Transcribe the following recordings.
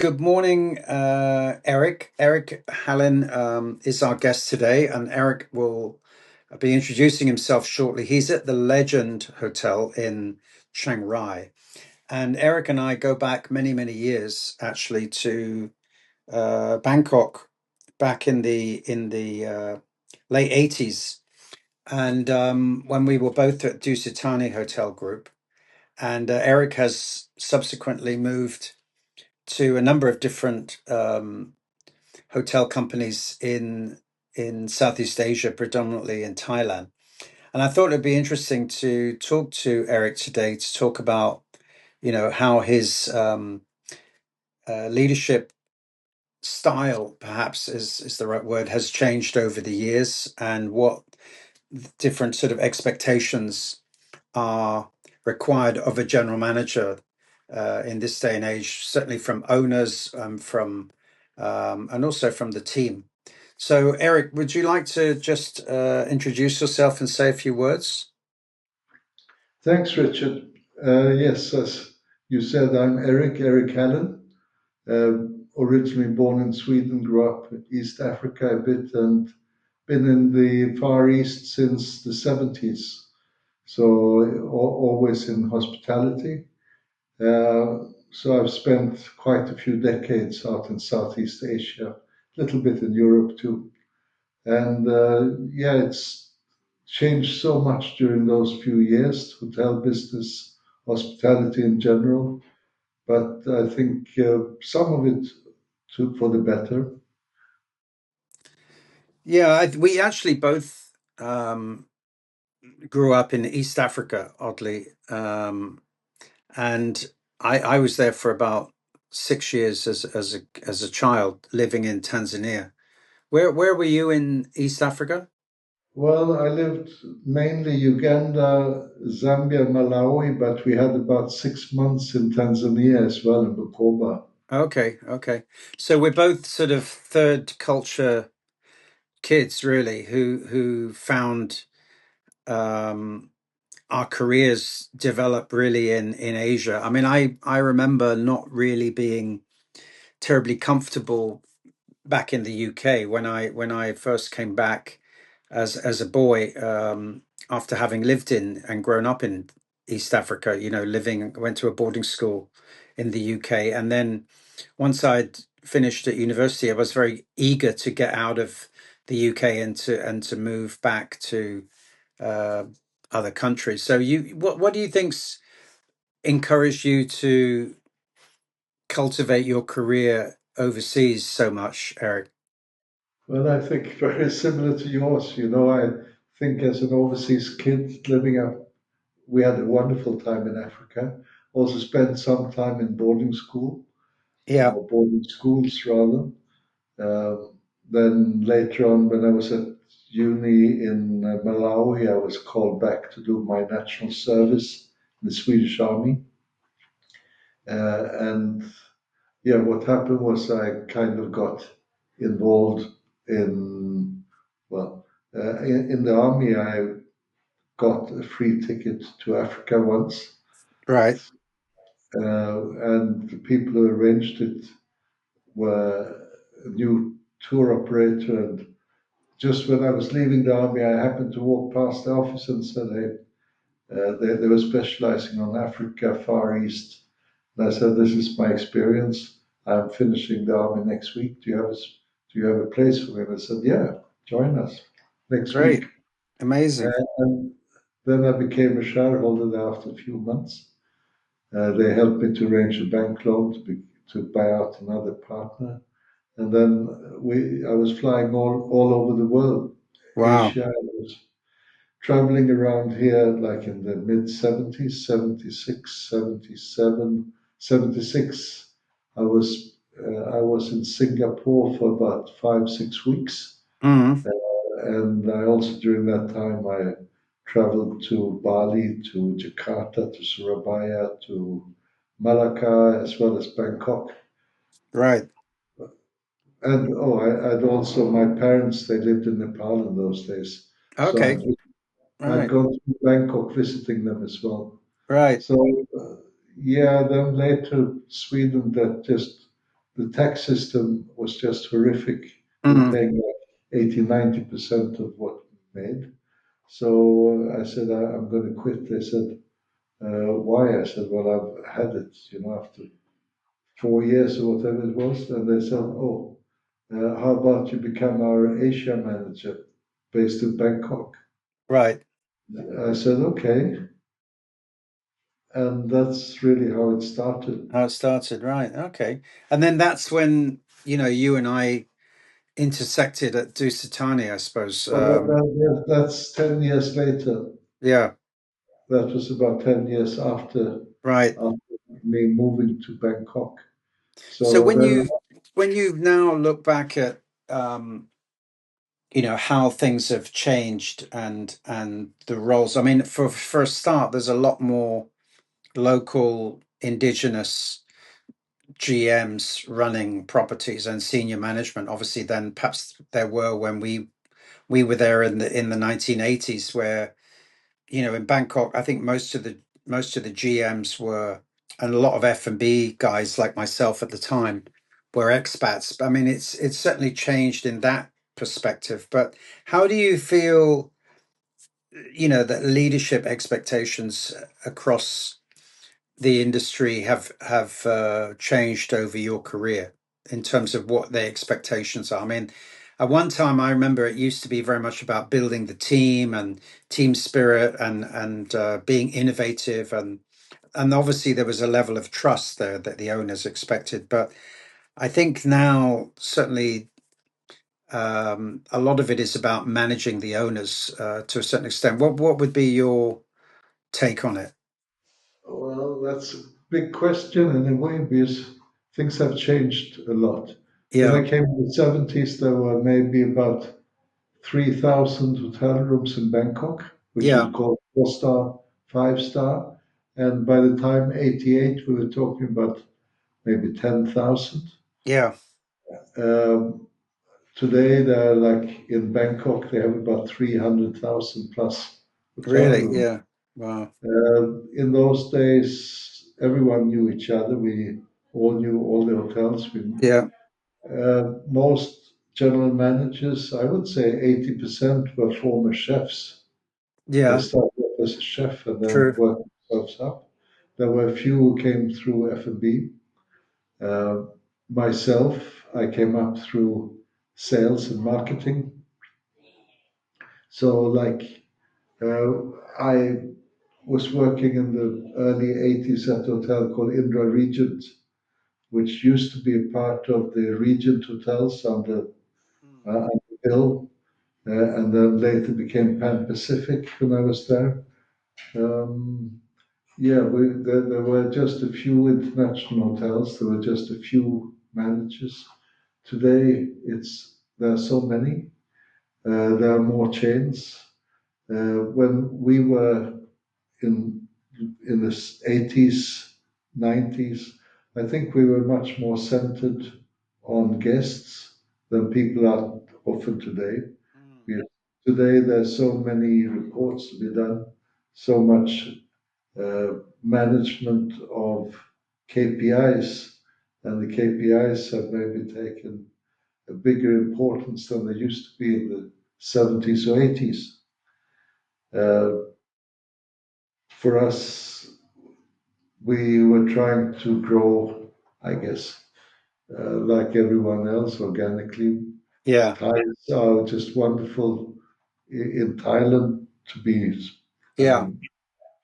Good morning, Eric. Eric Hallin is our guest today, and Eric will be introducing himself shortly. He's at the Legend Hotel in Chiang Rai, and Eric and I go back many, many years actually to Bangkok, back in the late '80s, and when we were both at Dusitani Hotel Group, and Eric has subsequently moved to a number of different hotel companies in Southeast Asia, predominantly in Thailand. And I thought it'd be interesting to talk to Eric today to talk about, how his leadership style, perhaps is the right word, has changed over the years, and what different sort of expectations are required of a general manager in this day and age, certainly from owners, from and also from the team. So, Eric, would you like to just introduce yourself and say a few words? Thanks, Richard. Yes, as you said, I'm Eric Hallin. Originally born in Sweden, grew up in East Africa a bit, and been in the Far East since the 70s. So always in hospitality. So I've spent quite a few decades out in Southeast Asia, a little bit in Europe too. And yeah, it's changed so much during those few years, hotel business, hospitality in general. But I think some of it for the better. Yeah, we actually both grew up in East Africa, oddly, and I was there for about 6 years as a child, living in Tanzania. Where were you in East Africa? Well, I lived mainly Uganda, Zambia, Malawi, but we had about 6 months in Tanzania as well in Bukoba. Okay, okay. So we're both sort of third culture kids, really, who found um, our careers develop really in Asia. I mean, I remember not really being terribly comfortable back in the UK when I first came back as a boy, after having lived in and grown up in East Africa. Living went to a boarding school in the UK, and then once I'd finished at university, I was very eager to get out of the UK and to move back to uh, other countries. So what do you think's encouraged you to cultivate your career overseas so much, Eric? Well, I think very similar to yours. I think as an overseas kid living up, we had a wonderful time in Africa. Also spent some time in boarding school, Yeah, or boarding schools rather. Then later on, when I was at uni in Malawi, I was called back to do my national service in the Swedish Army. And yeah, what happened was I kind of got involved in, well, in the army, I got a free ticket to Africa once. right. And the people who arranged it were a new tour operator. And just when I was leaving the army, I happened to walk past the office and said, "Hey, they were specializing on Africa, Far East." And I said, "This is my experience. I'm finishing the army next week. Do you have a place for me?" And they said, "Yeah, join us next week." Great. Amazing. And then I became a shareholder there after a few months. They helped me to arrange a bank loan to buy out another partner. And then I was flying all over the world, Wow. Asia. I was traveling around here like in the mid 70s, 76, 77, 76. I was in Singapore for about 5, 6 weeks. Mm, And I also during that time I traveled to Bali, to Jakarta, to Surabaya, to Malacca, as well as Bangkok. right. And I'd also my parents they lived in Nepal in those days, so Okay. I'd Right. gone to Bangkok visiting them as well. Right. So yeah, then later Sweden that just the tax system was just horrific. We were Mm, paying like 80, 90% of what we made. So I said, I'm going to quit. They said, why? I said, well, I've had it, after 4 years or whatever it was. And they said, oh, how about you become our Asia manager based in Bangkok? right. I said, okay. And that's really how it started. How it started, right. Okay. And then that's when, you and I intersected at Dusitani, I suppose. Well, that's 10 years later. Yeah, That was about 10 years right. after me moving to Bangkok. So So then, when you now look back at how things have changed and the roles. I mean, for a start, there's a lot more local indigenous GMs running properties and senior management, obviously, than perhaps there were when we were there in the 1980s, where in Bangkok, I think most of the GMs were, and a lot of F&B guys like myself at the time were expats. I mean, it's certainly changed in that perspective. But how do you feel, that leadership expectations across the industry have changed over your career in terms of what their expectations are? I mean, at one time, I remember it used to be very much about building the team and team spirit and being innovative, and obviously there was a level of trust there that the owners expected. But I think now certainly a lot of it is about managing the owners to a certain extent. What would be your take on it? well, that's a big question in a way because things have changed a lot. When Yeah, I came in the 70s, there were maybe about 3,000 hotel rooms in Bangkok, which was yeah, called four-star, five-star. And by the time 88, we were talking about maybe 10,000. yeah. Um, Today, they're like in Bangkok, they have about 300,000 plus hotel Really? rooms. Yeah. Wow. In those days, everyone knew each other. We all knew all the hotels. Yeah. Most general managers, I would say 80% were former chefs. They Yeah. started off as a chef and then True. worked themselves up. There were a few who came through F&B. Uh, Myself, I came up through sales and marketing. So, like, I was working in the early 80s at a hotel called Indra Regent, which used to be a part of the Regent Hotels under Bill, and then later became Pan Pacific when I was there. Um, yeah, there were just a few international hotels. There were just a few managers. Today, there are so many. There are more chains. When we were in in the 80s, 90s, I think we were much more centered on guests than people are often today. Mm. Because today there's so many reports to be done, so much management of KPIs, and the KPIs have maybe taken a bigger importance than they used to be in the 70s or 80s. Uh, for us, we were trying to grow, I guess, like everyone else, organically. Yeah. Thais are just wonderful in Thailand to be. I Yeah. mean,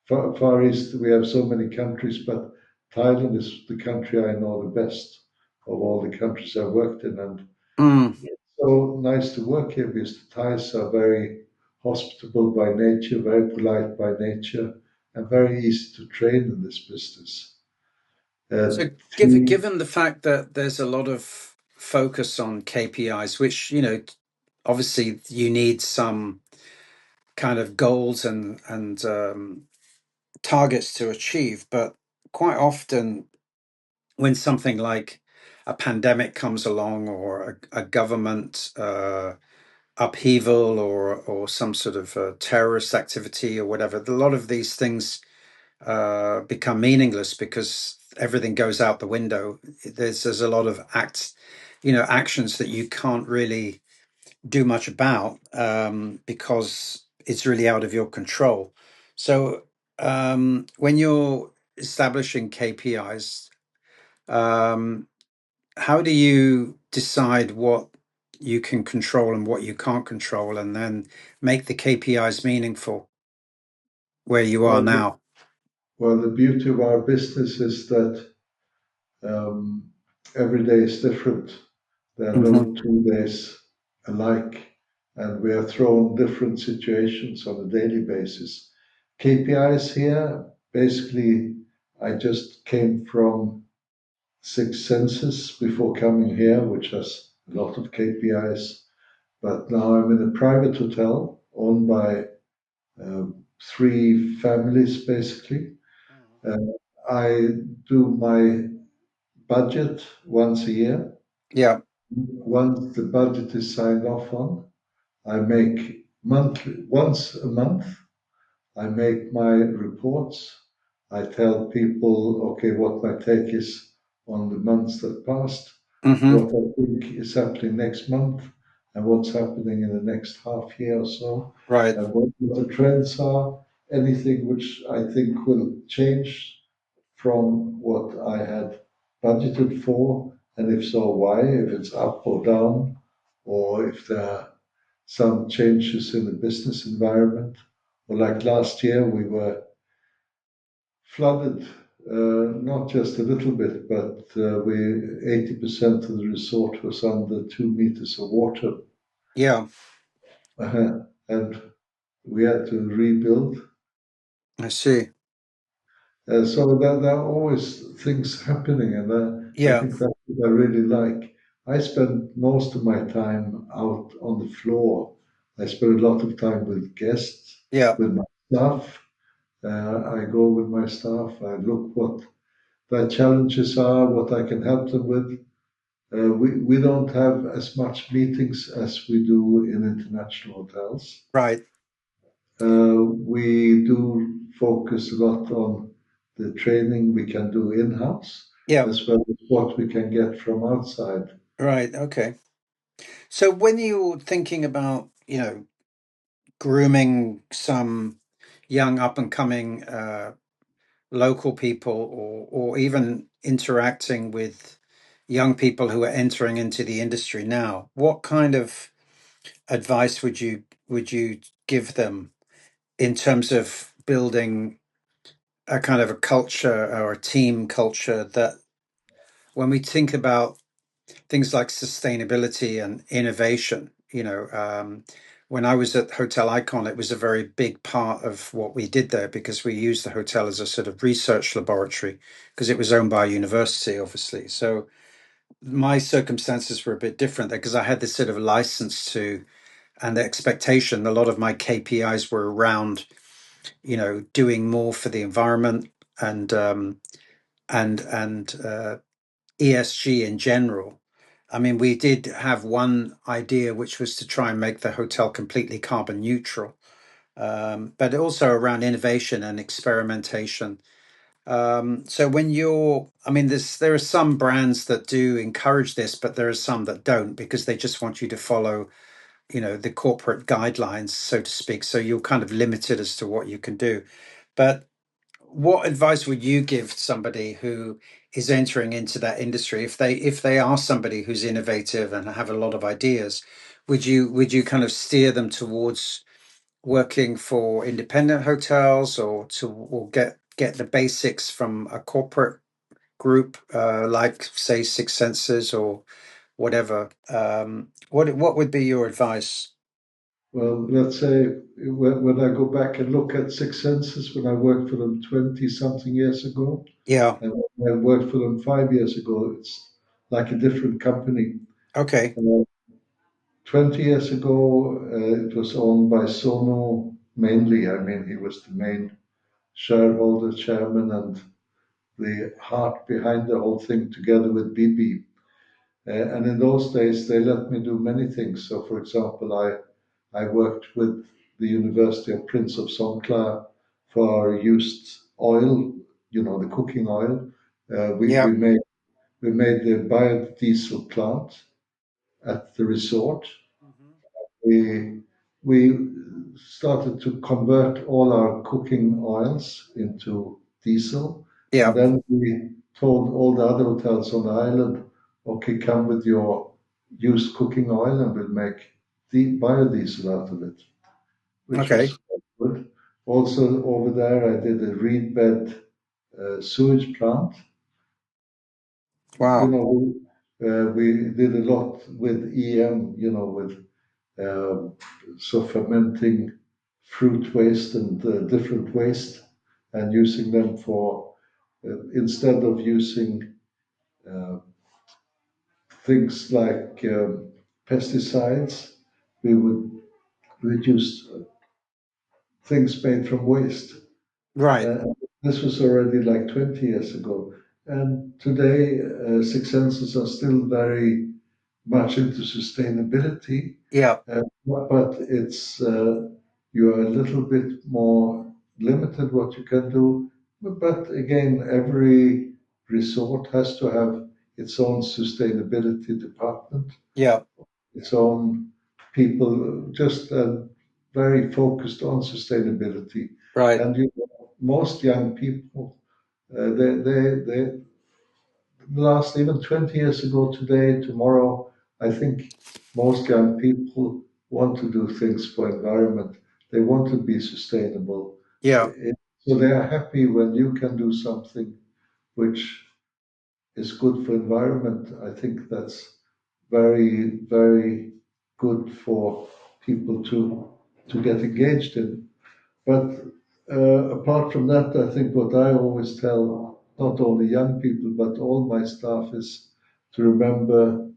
Far East, we have so many countries, but Thailand is the country I know the best of all the countries I've worked in. And Mm. so nice to work here because the Thais are very hospitable by nature, very polite by nature, and very easy to train in this business. Uh, So given the, given the fact that there's a lot of focus on KPIs, which, obviously you need some kind of goals and targets to achieve, but quite often when something like a pandemic comes along or a government upheaval or some sort of terrorist activity or whatever, a lot of these things become meaningless because everything goes out the window. There's a lot of actions that you can't really do much about, because it's really out of your control. So when you're establishing KPIs, um, how do you decide what you can control and what you can't control, and then make the KPIs meaningful where you are Well, now? the beauty of our business is that um, every day is different. There are Hmm. no 2 days alike, and we are thrown different situations on a daily basis. KPIs here, basically, I just came from Six Senses before coming here, which has a lot of KPIs. But now I'm in a private hotel owned by three families, basically. Uh, I do my budget once a year. Yeah. Once the budget is signed off on, I make once a month, I make my reports. I tell people, okay, what my take is on the months that passed, Hmm. what I think is happening next month, and what's happening in the next half year or so, Right. and what the trends are, anything which I think will change from what I had budgeted for, and if so, why, if it's up or down, or if there are some changes in the business environment. Or like last year, we were flooded, not just a little bit, but we 80% of the resort was under 2 meters of water. Yeah. And we had to rebuild. I see. So there are always things happening, and I Yeah. think that's what I really like. I spend most of my time out on the floor. I spend a lot of time with guests, Yeah. with my staff. I go with my staff. I look what their challenges are, what I can help them with. We don't have as much meetings as we do in international hotels. Right. We do focus a lot on the training we can do in-house, Yeah. as well as what we can get from outside. Right. Okay. So when you're thinking about, grooming some young up and coming local people, or even interacting with young people who are entering into the industry now, what kind of advice would you give them in terms of building a kind of a culture or a team culture that, when we think about things like sustainability and innovation, when I was at Hotel Icon, it was a very big part of what we did there, because we used the hotel as a sort of research laboratory, because it was owned by a university, obviously. So my circumstances were a bit different there, because I had this sort of license to, and the expectation. A lot of my KPIs were around, doing more for the environment, and ESG in general. I mean, we did have one idea, which was to try and make the hotel completely carbon neutral, but also around innovation and experimentation. So I mean, there are some brands that do encourage this, but there are some that don't, because they just want you to follow, the corporate guidelines, so to speak. So you're kind of limited as to what you can do. But what advice would you give somebody who is entering into that industry, if they are somebody who's innovative and have a lot of ideas? Would you kind of steer them towards working for independent hotels, or get the basics from a corporate group, like, say, Six Senses or whatever? What would be your advice? Well, let's say when I go back and look at Six Senses, when I worked for them 20 something years ago, Yeah. and when I worked for them 5 years ago, it's like a different company. Okay. Uh, 20 years ago, it was owned by Sono mainly. I mean, he was the main shareholder, chairman, and the heart behind the whole thing, together with Bibi. And in those days, they let me do many things. So, for example, I worked with the University of Prince of Songkla for used oil, the cooking oil. We Yeah. made the biodiesel plant at the resort. Mhm. We we started to convert all our cooking oils into diesel, and Yeah. then we told all the other hotels on the island, "Okay, come with your used cooking oil, and we'll make the biodiesel out of it," which was Okay. quite good. Also, over there, I did a reed bed sewage plant. You Wow. know, we did a lot with EM, with um, so fermenting fruit waste and different waste, and using them for instead of using uh, things like pesticides, we would reduce things made from waste. Right. Uh, this was already like 20 years ago. And today, Six Senses are still very much into sustainability, Yeah. but it's you are a little bit more limited what you can do. But again, every resort has to have its own sustainability department, Yeah. its own people, just very focused on sustainability. Right. And most young people, they last even 20 years ago, today, tomorrow, I think most young people want to do things for environment. They want to be sustainable. Yeah. So they are happy when you can do something which is good for environment. I think that's very, very good for people to get engaged in. But apart from that, I think what I always tell not only young people but all my staff is to remember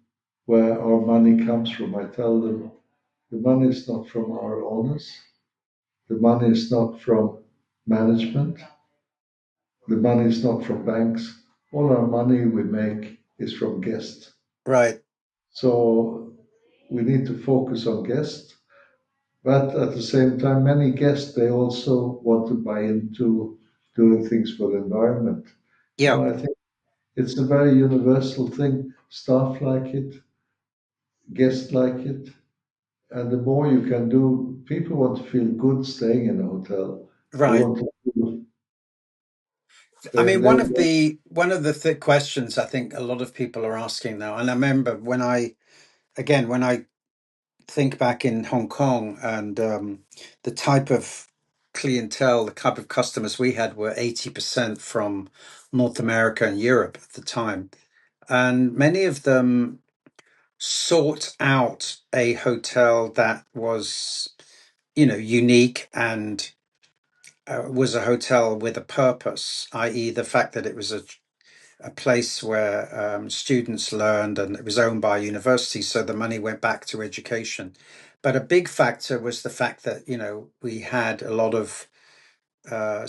where our money comes from. I tell them the money is not from our owners, the money is not from management, the money is not from banks. All our money we make is from guests. Right. So we need to focus on guests. But at the same time, many guests, they also want to buy into doing things for the environment. Yeah. I think it's a very universal thing. Staff like it, guests like it. And the more you can do, people want to feel good staying in a hotel. They Right. want to feel, I they, mean, they, one of the questions I think a lot of people are asking now, and I remember when I think back in Hong Kong and the type of clientele, the type of customers we had were 80% from North America and Europe at the time. And many of them sought out a hotel that was, unique and was a hotel with a purpose, i.e., the fact that it was a place where students learned and it was owned by a university, so the money went back to education. But a big factor was the fact that, we had a lot of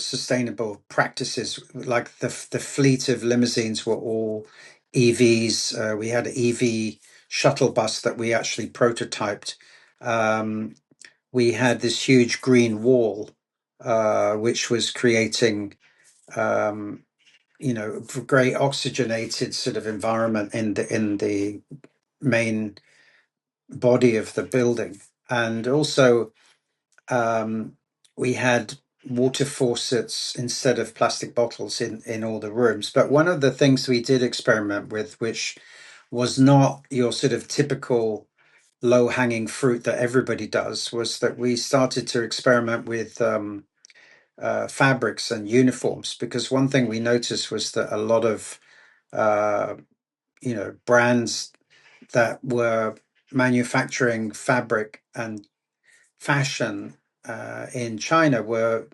sustainable practices, like the fleet of limousines were all EVs. We had an EV shuttle bus that we actually prototyped. Um, we had this huge green wall, which was creating um, great oxygenated sort of environment in the main body of the building, and also um, we had water faucets instead of plastic bottles in all the rooms. But one of the things we did experiment with, which was not your sort of typical low hanging fruit that everybody does, was that we started to experiment with fabrics and uniforms, because one thing we noticed was that a lot of uh, brands that were manufacturing fabric and fashion in China were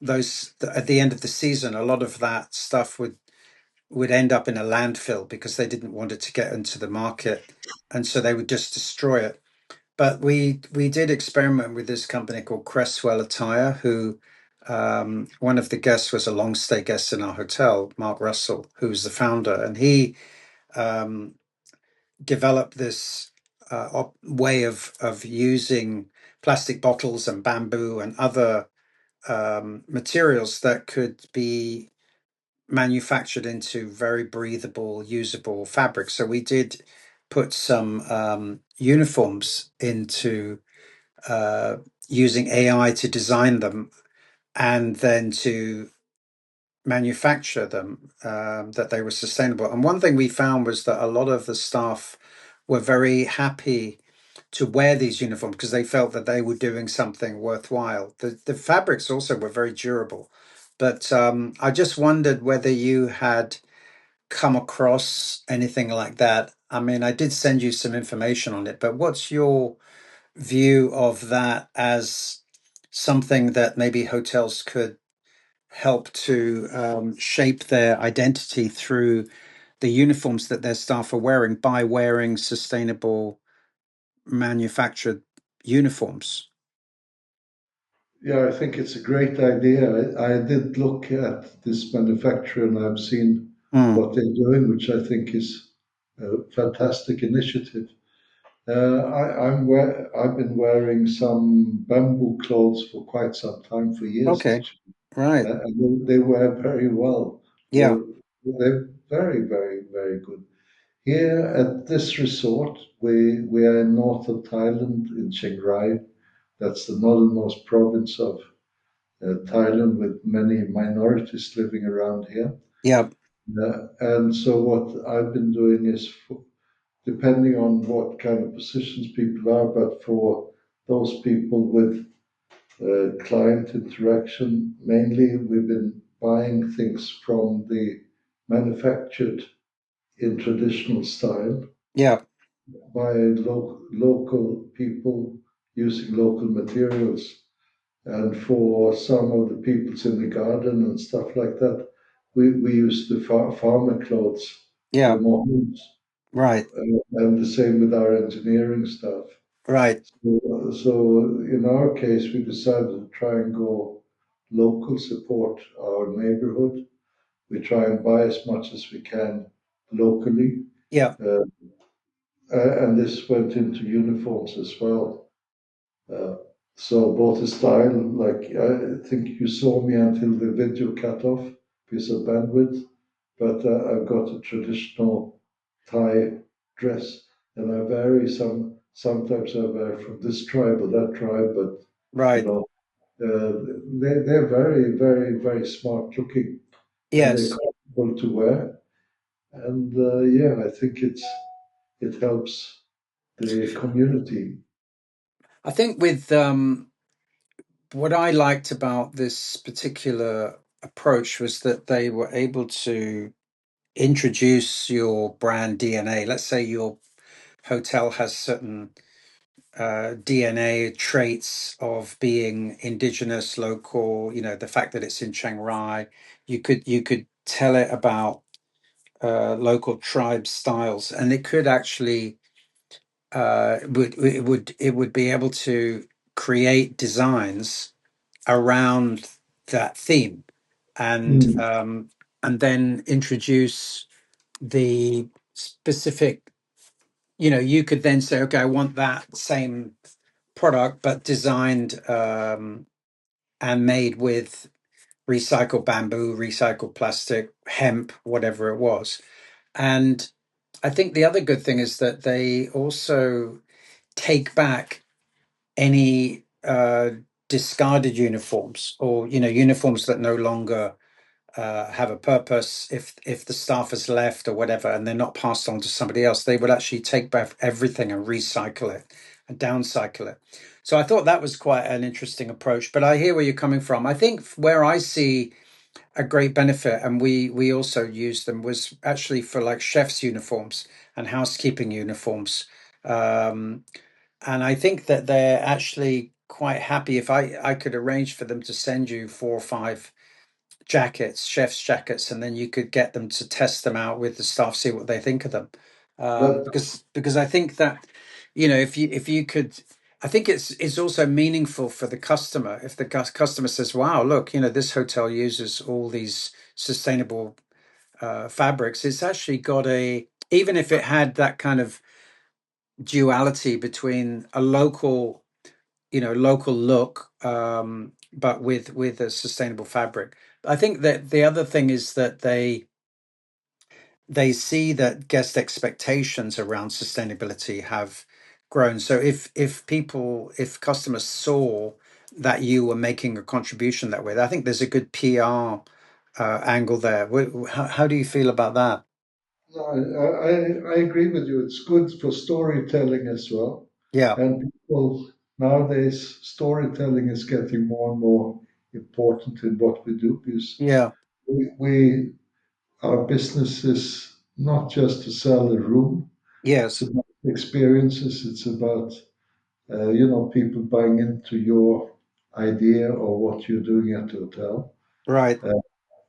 those at the end of the season. A lot of that stuff would end up in a landfill because they didn't want it to get into the market, and so they would just destroy it. But we did experiment with this company called Cresswell Attire, who one of the guests was a long stay guest in our hotel, Mark Russell, who was the founder, and he um, developed this way of using plastic bottles and bamboo and other materials that could be manufactured into very breathable, usable fabric. So we did put some uniforms into uh, using AI to design them and then to manufacture them, that they were sustainable. And one thing we found was that a lot of the staff were very happy to wear these uniforms because they felt that they were doing something worthwhile. The fabrics also were very durable. But I just wondered whether you had come across anything like that. I mean, I did send you some information on it, but what's your view of that as something that maybe hotels could help to shape their identity through the uniforms that their staff are wearing by wearing sustainable manufactured uniforms? Yeah, I think it's a great idea. I did look at this manufacturer and I've seen Mm. what they're doing, which I think is a fantastic initiative. I've been wearing some bamboo clothes for quite some time, for years Okay. actually, Right. and they wear very well. Yeah. They're they're very, very, very good. Here at this resort, we are in north of Thailand in Chiang Rai. That's the northernmost province of Thailand, with many minorities living around here. Yeah. And so what I've been doing is, depending on what kind of positions people are, but for those people with client interaction, mainly we've been buying things from the manufactured in traditional style Yeah. by local people using local materials. And for some of the peoples in the garden and stuff like that, we use the farmer clothes for Yeah. more homes. Right. And the same with our engineering stuff. Right. So in our case, we decided to try and go local, support our neighborhood. We try and buy as much as we can locally. Yeah. Uh, and this went into uniforms as well. Uh, so both the style, like I think you saw me until the video cut off because of bandwidth, but I've got a traditional Thai dress, and I vary some. Sometimes I wear from this tribe or that tribe, but you Right. know, they're very, very, very smart looking, and they're Yes. comfortable to wear. And yeah, I think it helps the community. I think with what I liked about this particular approach was that they were able to introduce your brand DNA. Let's say your hotel has certain DNA traits of being indigenous, local. You know, the fact that it's in Chiang Rai, you could tell it about local tribe styles, and it could actually it would be able to create designs around that theme, and Mm. um, and then introduce the specific. You know, you could then say, okay, I want that same product, but designed and made with recycled bamboo, recycled plastic, hemp, whatever it was. And I think the other good thing is that they also take back any discarded uniforms, or uniforms that no longer have a purpose. If the staff has left or whatever and they're not passed on to somebody else, they would actually take back everything and recycle it and downcycle it. So I thought that was quite an interesting approach, but I hear where you're coming from. I think where I see a great benefit, and we also used them, was actually for like chefs uniforms and housekeeping uniforms. um, and I think that they're actually quite happy if I could arrange for them to send you 4 or 5 jackets, chef's jackets, and then you could get them to test them out with the staff, see what they think of them. That Because I think that, if you could, I think it's also meaningful for the customer if the customer says, "Wow, look, this hotel uses all these sustainable fabrics." It's actually got even if it had that kind of duality between a local look, but with a sustainable fabric. I think that the other thing is that they see that guest expectations around sustainability have grown. So if customers saw that you were making a contribution that way, I think there's a good PR angle there. How do you feel about that? No, I agree with you. It's good for storytelling as well. Yeah, And people nowadays, storytelling is getting more and more important in what we do because yeah, we our business is not just to sell a room. It's yes, about experiences. It's about people buying into your idea or what you're doing at the hotel. right, Uh,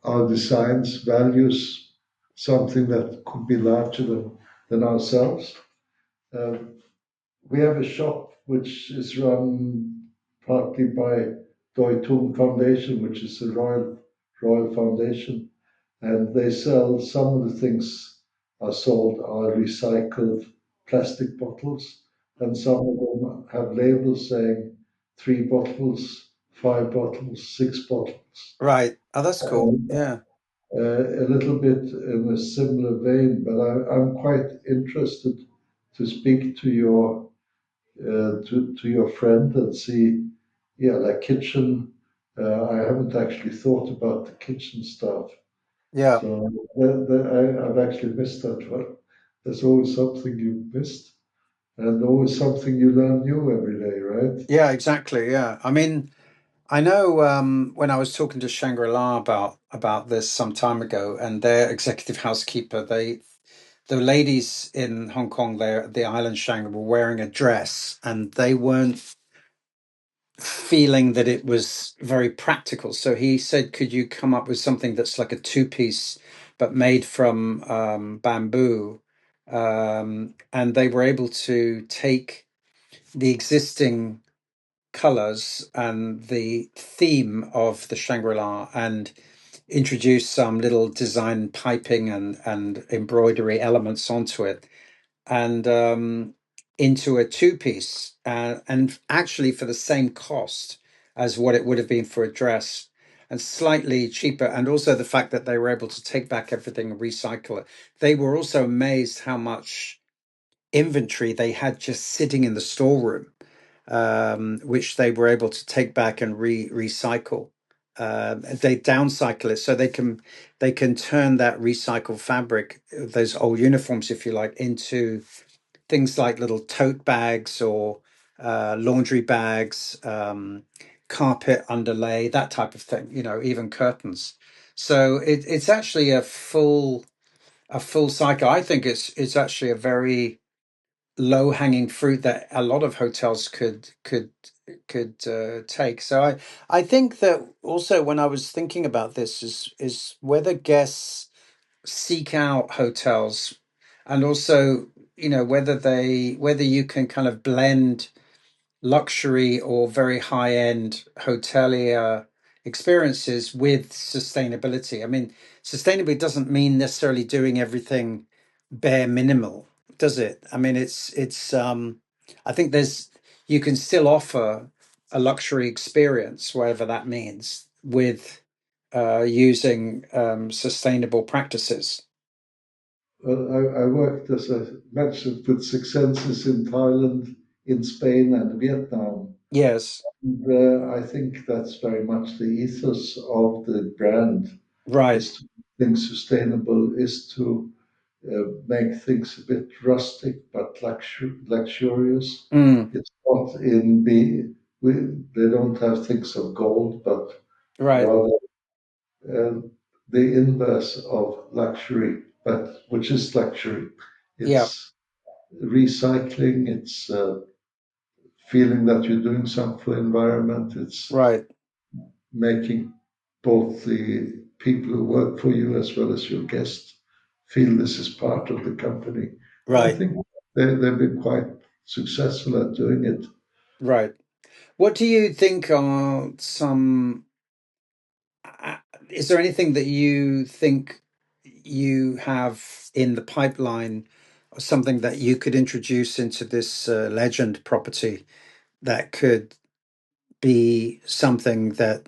our designs, values, something that could be larger than ourselves. Uh, we have a shop which is run partly by Doi Tung Foundation, which is a royal foundation, and they sell some of the things are sold are recycled plastic bottles, and some of them have labels saying 3 bottles, 5 bottles, 6 bottles. right. Oh, that's cool. And Yeah, a little bit in a similar vein, but I'm quite interested to speak to your friend and see, yeah, like kitchen. I haven't actually thought about the kitchen stuff, yeah, so I've actually missed that one. There's always something you missed, and always something you learn new every day, right? yeah, exactly. Yeah. I mean, I know when I was talking to Shangri-La about this some time ago, and their executive housekeeper, the ladies in Hong Kong, there the island Shangri, were wearing a dress, and they weren't feeling that it was very practical. So he said, "Could you come up with something that's like a two-piece, but made from bamboo?" And they were able to take the existing colors and the theme of the Shangri-La and introduce some little design piping and embroidery elements onto it and into a two-piece and actually for the same cost as what it would have been for a dress and slightly cheaper, and also the fact that they were able to take back everything and recycle it. They were also amazed how much inventory they had just sitting in the storeroom, which they were able to take back and recycle. They downcycle it so they can turn that recycled fabric, those old uniforms, if you like, into things like little tote bags or laundry bags, carpet underlay, that type of thing. Even curtains. So it's actually a full cycle. I think it's actually a very low hanging fruit that a lot of hotels could take. So I think that also when I was thinking about this is whether guests seek out hotels, and also whether you can kind of blend luxury or very high end hotelier experiences with sustainability. I mean, sustainability doesn't mean necessarily doing everything bare minimal, does it? I mean, I think you can still offer a luxury experience, whatever that means, with using sustainable practices. Well, I worked, as I mentioned, with successes in Thailand, in Spain, and Vietnam. Yes, And, I think that's very much the ethos of the brand right. is to think sustainable, is to make things a bit rustic but luxurious. Mm, It's not in be we, they don't have things of gold, but right. rather uh, the inverse of luxury, but which is luxury. Yeah, It's recycling. It's feeling that you're doing something for the environment. It's right, making both the people who work for you as well as your guests feel this is part of the company. And I right, think they've been quite successful at doing it. right. What do you think are some? uh, Is there anything that you think you have in the pipeline, or something that you could introduce into this legend property that could be something that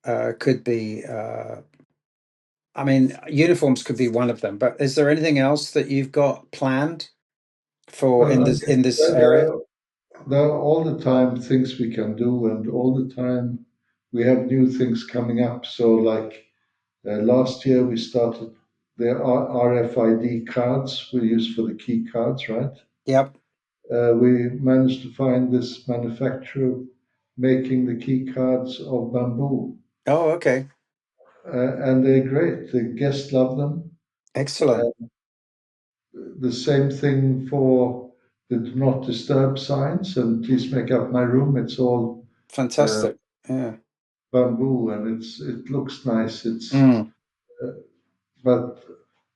could be. I mean, uniforms could be one of them. But is there anything else that you've got planned for Well, in this area? there, there are all the time things we can do, and all the time we have new things coming up. So, like last year, we started the RFID cards we use for the key cards, right? Yep. We managed to find this manufacturer making the key cards of bamboo, Oh, okay. and they're great. The guests love them. Excellent. The same thing for the do not disturb signs and please make up my room. It's all uh, Fantastic. Yeah. bamboo and it looks nice. It's Mm, but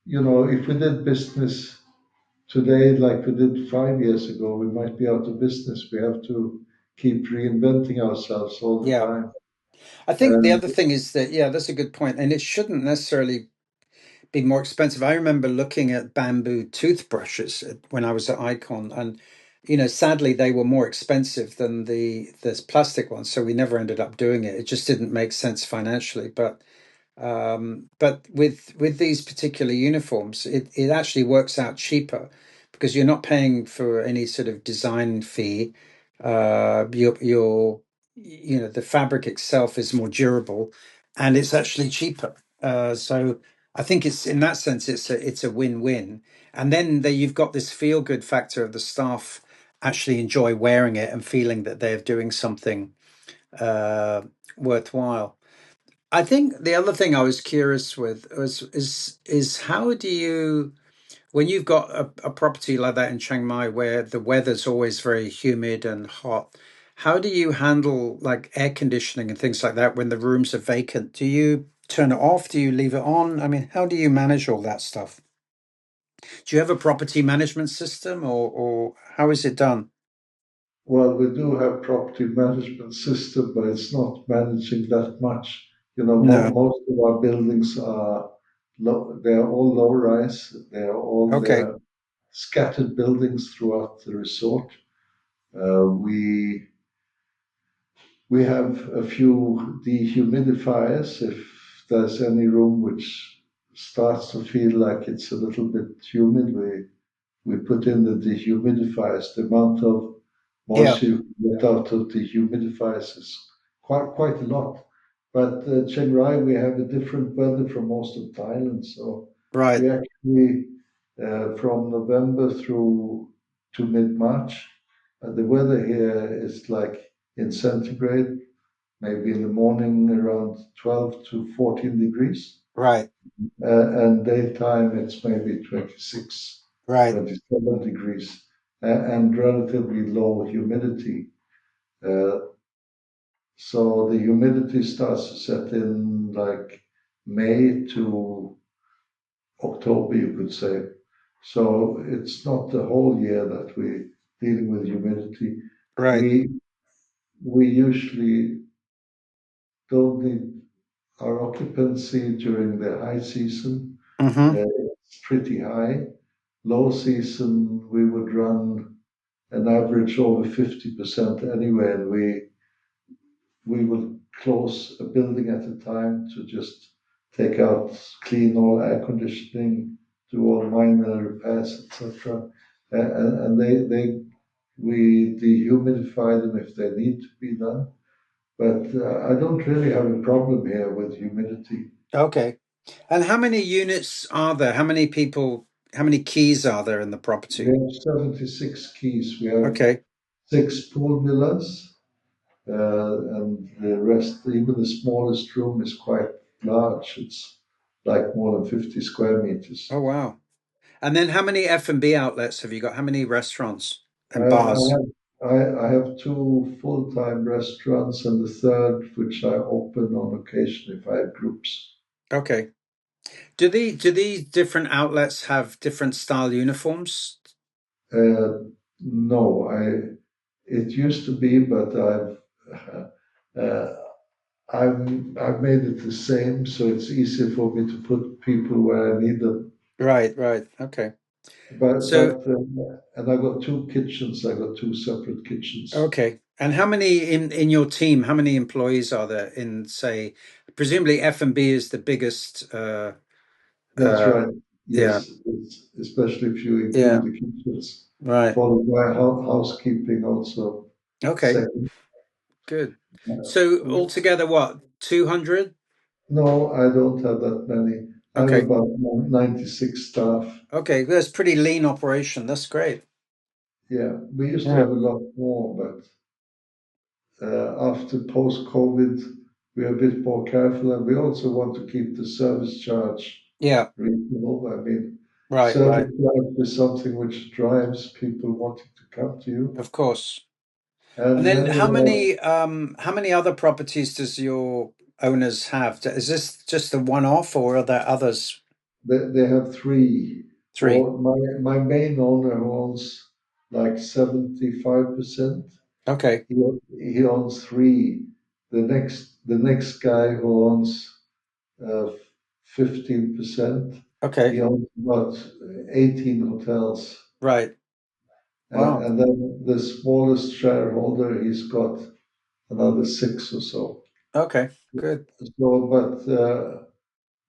if we did business today like we did 5 years ago, we might be out of business. We have to keep reinventing ourselves all the yeah. time. I think the And other thing is that, yeah, that's a good point. And it shouldn't necessarily be more expensive. I remember looking at bamboo toothbrushes when I was at Icon, and sadly, they were more expensive than the plastic ones. So we never ended up doing it. It just didn't make sense financially. But with these particular uniforms, it actually works out cheaper because you're not paying for any sort of design fee. The fabric itself is more durable, and it's actually cheaper. So I think it's in that sense it's a win-win. And then you've got this feel-good factor of the staff actually enjoy wearing it and feeling that they're doing something uh, worthwhile. I think the other thing I was curious with is how do you, when you've got a property like that in Chiang Mai where the weather's always very humid and hot, how do you handle like air conditioning and things like that when the rooms are vacant? Do you turn it off? Do you leave it on? I mean, how do you manage all that stuff? Do you have a property management system, or how is it done? well, we do have property management system, but it's not managing that much. No. Most of our buildings are low, they are all low rise. Okay. They're scattered buildings throughout the resort. We have a few dehumidifiers if there's any room which starts to feel like it's a little bit humid. We put in the dehumidifiers. The amount of Yeah. moisture you get out of dehumidifiers is quite a lot. But Chiang Rai, we have a different weather from most of Thailand, so Right. we actually from November through to mid March, the weather here is like in centigrade, maybe in the morning around 12 to 14 degrees. Right. And daytime it's maybe 26, Right. 27 degrees, and relatively low humidity. Uh, so the humidity starts to set in like May to October, you could say. So it's not the whole year that we're dealing with humidity. Right. We we usually don't need our occupancy during the high season. Mm-hmm. It's pretty high. Low season, we would run an average over 50% anyway, and we would close a building at a time to just take out, clean all air conditioning, do all minor repairs, etc. And we dehumidify them if they need to be done. But I don't really have a problem here with humidity. Okay. And how many units are there? How many keys are there in the We property? have 76 keys. We have Okay. six pool villas, and the rest, even the smallest room, is quite large. It's like more than 50 square Oh, meters. wow. And then how many F&B outlets have you got? How many restaurants and I bars? have I have two full-time restaurants and the third, which I open on occasion if I have groups. Okay. Do these different outlets have different style uniforms? Uh, no, it used to be, but uh, I've made it the same, so it's easier for me to put people where I need them. Right, right. Okay. But So, and I got two kitchens. I got two separate kitchens. okay. And how many in your team? How many employees are there in, say, presumably F&B is the biggest? That's Uh, right. yeah, Yes, especially if you include yeah, the kitchens, right. followed by housekeeping also. Okay, Second. good. So altogether, what, 200? No, I don't have that many. I have Okay, about 96 staff. okay, that's pretty lean operation. That's great. Yeah, we used to Yeah, have a lot more, but after post-COVID, we are a bit more careful, and we also want to keep the service charge yeah, reasonable. I mean, right, service right. charge is something which drives people wanting to come to you. Of course. And And then then we have how many other properties does your owners have? Is this just a one-off or are there others? they have three. Three. Or my main owner who owns like 75%. Okay, He he owns three. The next guy who owns 15%. okay, He owns about 18 hotels. right. Wow. And then the smallest shareholder, he's got another six or so. Okay, good. So, but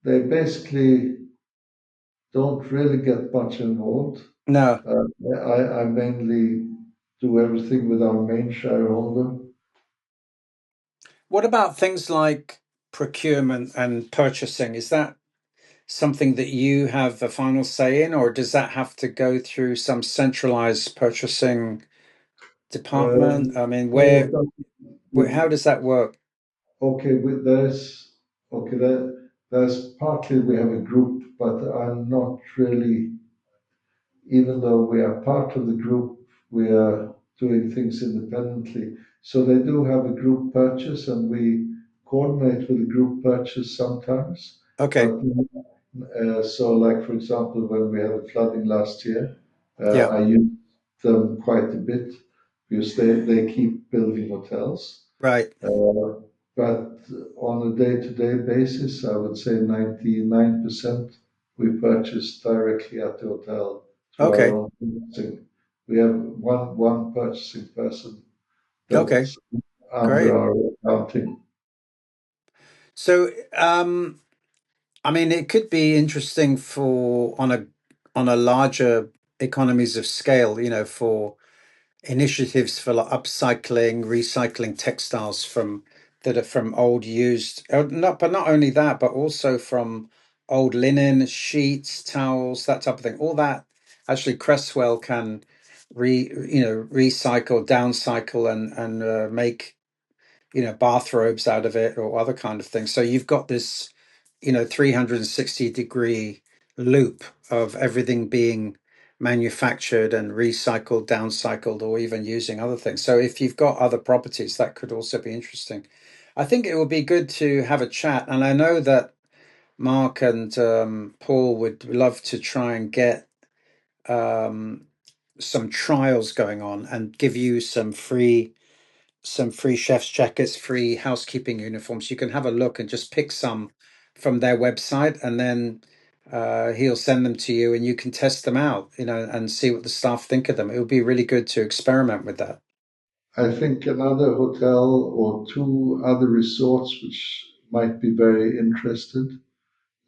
they basically don't really get much involved. No. Uh, I mainly do everything with our main shareholder. What about things like procurement and purchasing? Is that something that you have a final say in, or does that have to go through some centralized purchasing department? I mean, No, it doesn't. how does that work? Okay, okay, there's partly we have a group, but I'm not really, even though we are part of the group, we are doing things independently. So they do have a group purchase, and we coordinate with the group purchase sometimes. Okay. But so, like for example, when we had a flooding last year, Yeah. I used them quite a bit because they keep building hotels. Right. Uh, but on a day-to-day basis, I would say 99% we purchase directly at the hotel through our Okay. own purchasing. We have one purchasing person Okay. that's under Great. our accounting. So, I mean, it could be interesting for on a larger economies of scale, for initiatives for like upcycling, recycling textiles from that are from old used, not but not only that, but also from old linen, sheets, towels, that type of thing. All that actually Cresswell can recycle, downcycle, and make bathrobes out of it or other kind of things. So you've got this 360-degree loop of everything being manufactured and recycled, downcycled, or even using other things. So if you've got other properties, that could also be interesting. I think it would be good to have a chat, and I know that Mark and Paul would love to try and get um, some trials going on and give you some free chef's jackets, free housekeeping uniforms. You can have a look and just pick some from their website, and then he'll send them to you, and you can test them out, and see what the staff think of them. It would be really good to experiment with that. I think another hotel or two other resorts which might be very interested.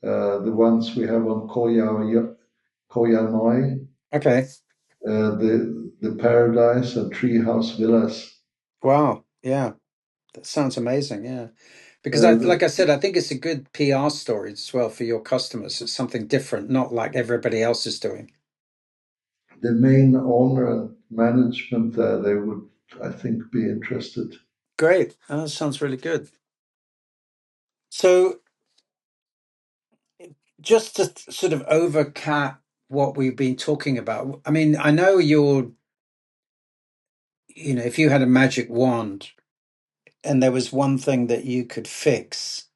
The ones we have on Koh Noi, Okay. the Paradise and Treehouse Villas. Wow. Yeah, that sounds amazing. Yeah, because Uh, like I said, I think it's a good PR story as well for your customers. It's something different, not like everybody else is doing. the main owner and management there, they would, I think, be interested. Great. Oh, that sounds really good. So just to sort of overcap what we've been talking about, I mean, I know if you had a magic wand and there was one thing that you could fix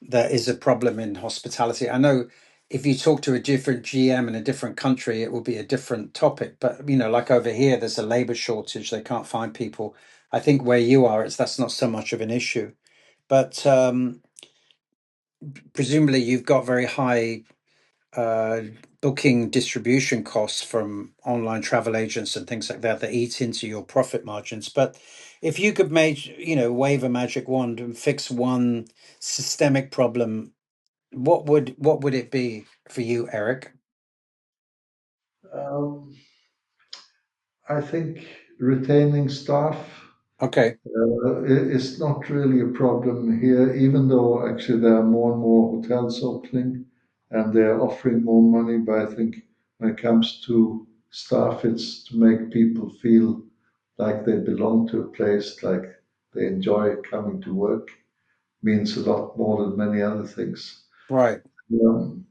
that is a problem in hospitality, I know if you talk to a different GM in a different country, it will be a different topic. But, like over here, there's a labor shortage. They can't find people. I think where you are, that's not so much of an issue. But presumably you've got very high booking distribution costs from online travel agents and things like that that eat into your profit margins. But if you could make, wave a magic wand and fix one systemic problem, what would it be for you, Eric? Um, I think retaining staff Okay. is not really a problem here, even though actually there are more and more hotels opening and they're offering more money. But I think when it comes to staff, it's to make people feel like they belong to a place, like they enjoy coming to work, means a lot more than many other things. Right. Um,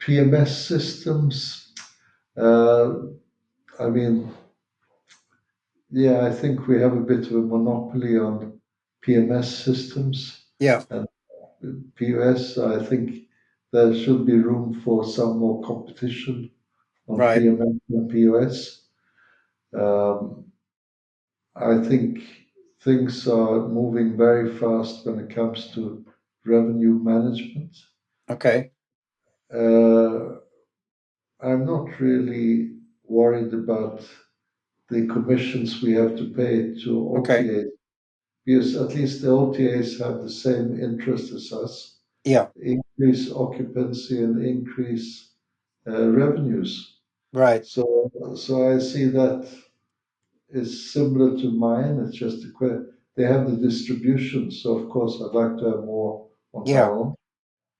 PMS systems, uh, I mean, yeah, I think we have a bit of a monopoly on PMS systems Yeah. and POS. I think there should be room for some more competition on Right. PMS and POS. Um, I think things are moving very fast when it comes to revenue management. Okay. Uh, I'm not really worried about the commissions we have to pay to Okay. OTAs, because at least the OTAs have the same interest as us, Yeah. increase occupancy and increase revenues. Right. So I see that is similar to mine. It's just they have the distribution. So of course I'd like to have more on my Yeah. own,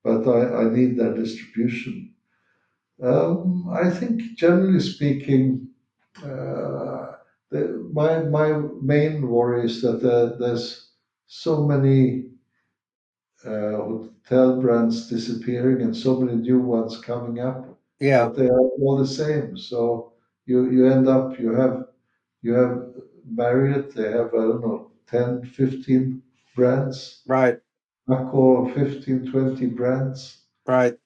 but I need that distribution. I think generally speaking, uh, my main worry is that there's so many hotel brands disappearing and so many new ones coming up, Yeah. but they are all the same. So you end up you have Marriott, they have I don't know 10, 15 brands, Right. Accor 15, 20 brands, Right.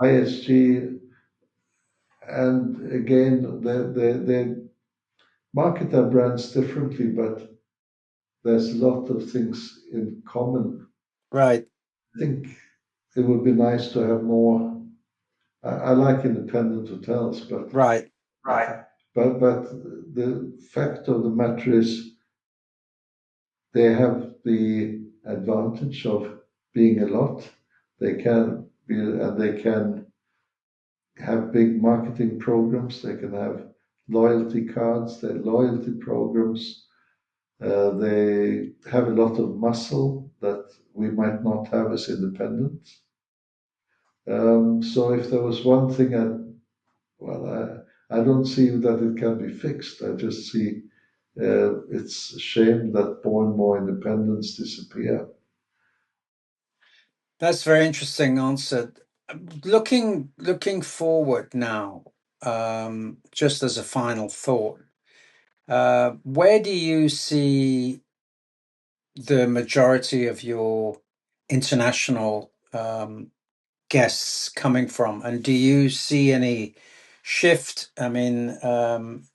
ISG, and again they market their brands differently, but there's a lot of things in common. Right. I think it would be nice to have more. I like independent hotels, but Right. right. But the fact of the matter is they have the advantage of being a lot. They can be and they can have big marketing programs. They can have loyalty cards, their loyalty programs. They have a lot of muscle that we might not have as independents. So if there was one thing I don't see that it can be fixed. I just see it's a shame that more and more independents disappear. That's very interesting answer. Looking forward now, just as a final thought, where do you see the majority of your international guests coming from, and do you see any shift? I mean,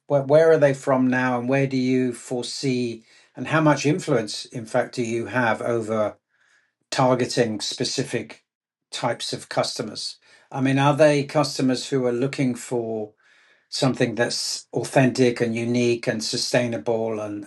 where are they from now, and where do you foresee, and how much influence, in fact, do you have over targeting specific types of customers? I mean, are they customers who are looking for something that's authentic and unique and sustainable and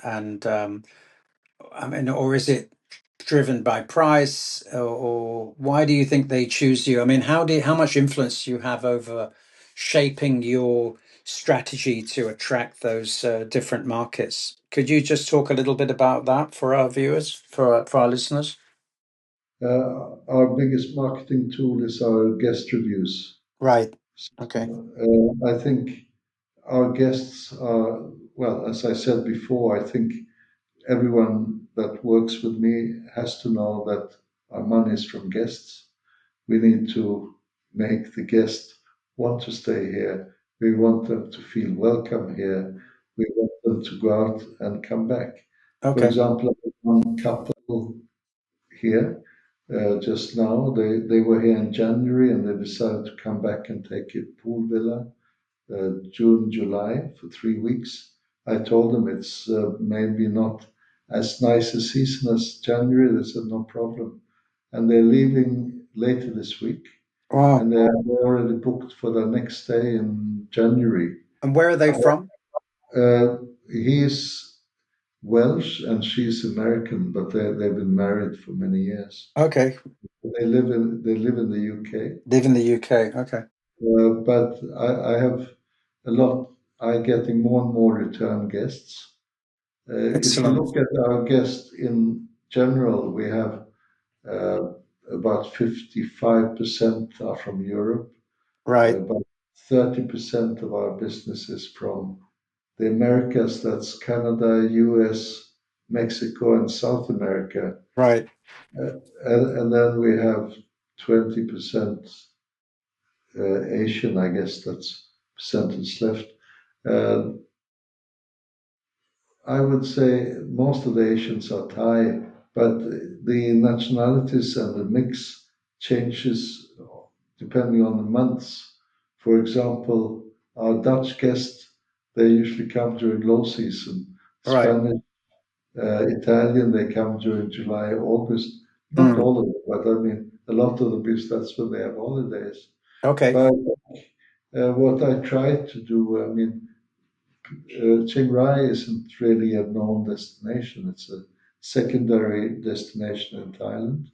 I mean, or is it driven by price, or why do you think they choose you? I mean, how much influence do you have over shaping your strategy to attract those different markets? Could you just talk a little bit about that for our viewers, for our listeners? Our biggest marketing tool is our guest reviews. Right. Okay. I think our guests are, well, as I said before, I think everyone that works with me has to know that our money is from guests. We need to make the guest want to stay here. We want them to feel welcome here. We want them to go out and come back. For Okay. example, one couple here just now, they were here in January and they decided to come back and take a pool villa June, July for 3 weeks. I told them it's maybe not as nice a season as January. They said no problem, and they're leaving later this week. Wow. and they're already booked for the next day in January. And where are they from? He's Welsh and she's American, but they've been married for many years. Okay. They live in the UK. Live in the UK. Okay. But I have a lot. I getting more and more return guests. If you Excellent. look at our guests in general, we have uh, about 55% are from Europe. Right. About 30% of our business is from the Americas. That's Canada, US, Mexico, and South America. Right. And then we have 20% Asian, I guess that's percentage left. Uh, I would say most of the Asians are Thai, but the nationalities and the mix changes depending on the months. For example, our Dutch guests, they usually come during low season. Right. Spanish, Italian, they come during July, August. Not Mm. all of them, but I mean, a lot of them because that's when they have holidays. Okay. But what I try to do, I mean, Chiang Rai isn't really a known destination. It's a secondary destination in Thailand.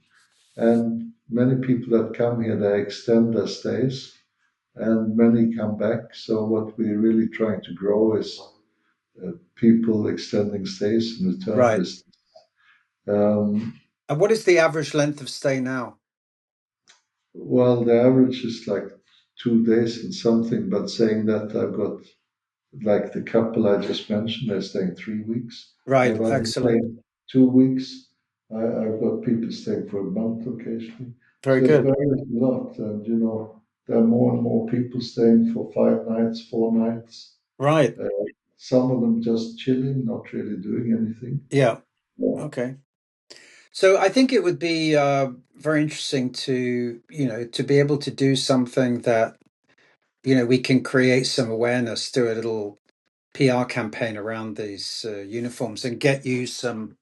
And many people that come here, they extend their stays and many come back. So what we're really trying to grow is people extending stays and return Right. business. Um, And what is the average length of stay now? well, the average is like 2 days and something, but saying that I've got like the couple I just mentioned, they're staying 3 weeks. I Right. have others Excellent. staying 2 weeks. I've got people staying for a month occasionally. Very So it good. varies a lot. And, there are more and more people staying for 5 nights, 4 nights. Right. Uh, some of them just chilling, not really doing anything. Yeah. Yeah. Okay. So I think it would be very interesting to, to be able to do something that, we can create some awareness, do a little PR campaign around these uniforms and get you some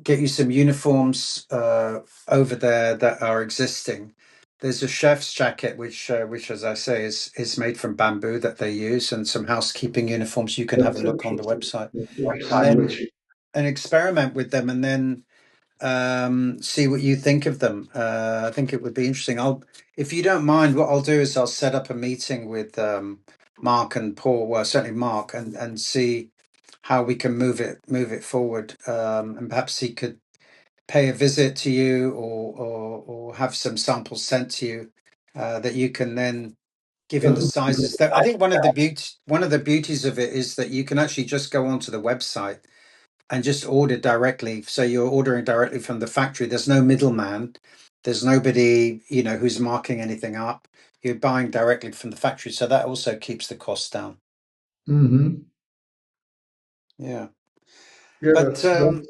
uniforms over there that are existing. There's a chef's jacket, which, as I say, is made from bamboo that they use, and some housekeeping uniforms. You can have a That's look on the interesting. website, That's and interesting, then Richie. and experiment with them, and then see what you think of them. I think it would be interesting. If you don't mind, what I'll do is I'll set up a meeting with Mark and Paul. Well, certainly Mark, and see how we can move it forward. And perhaps he could pay a visit to you, or have some samples sent to you that you can then give him the That sizes. That I think one of the beauties of it is that you can actually just go onto the website and just order directly. So you're ordering directly from the factory. There's no middleman. There's nobody, who's marking anything up. You're buying directly from the factory. So that also keeps the cost down. hmm Yeah. Yeah, But that's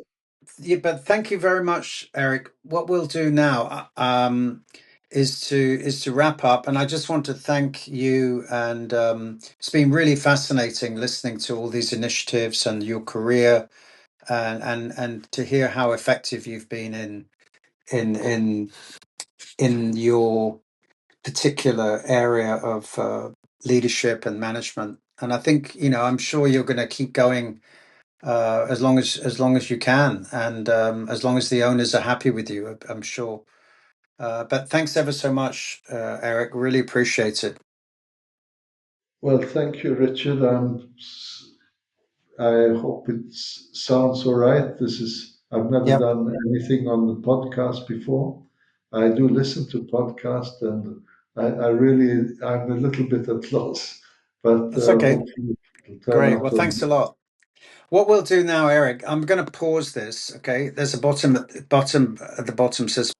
yeah, but thank you very much, Eric. What we'll do now is to wrap up, and I just want to thank you. And it's been really fascinating listening to all these initiatives and your career, and to hear how effective you've been in in in your particular area of leadership and management. And I think, I'm sure you're going to keep going as long as you can, and as long as the owners are happy with you. I'm sure. But thanks ever so much, Eric. Really appreciate it. well. Thank you, Richard. I hope it sounds all right. I've never Yep, done anything on the podcast before. I do listen to podcasts and I'm a little bit at loss, but that's okay. hopefully it'll turn Great. out Well, all thanks a lot. What we'll do now, Eric, I'm going to pause this. Okay, there's a bottom at the bottom says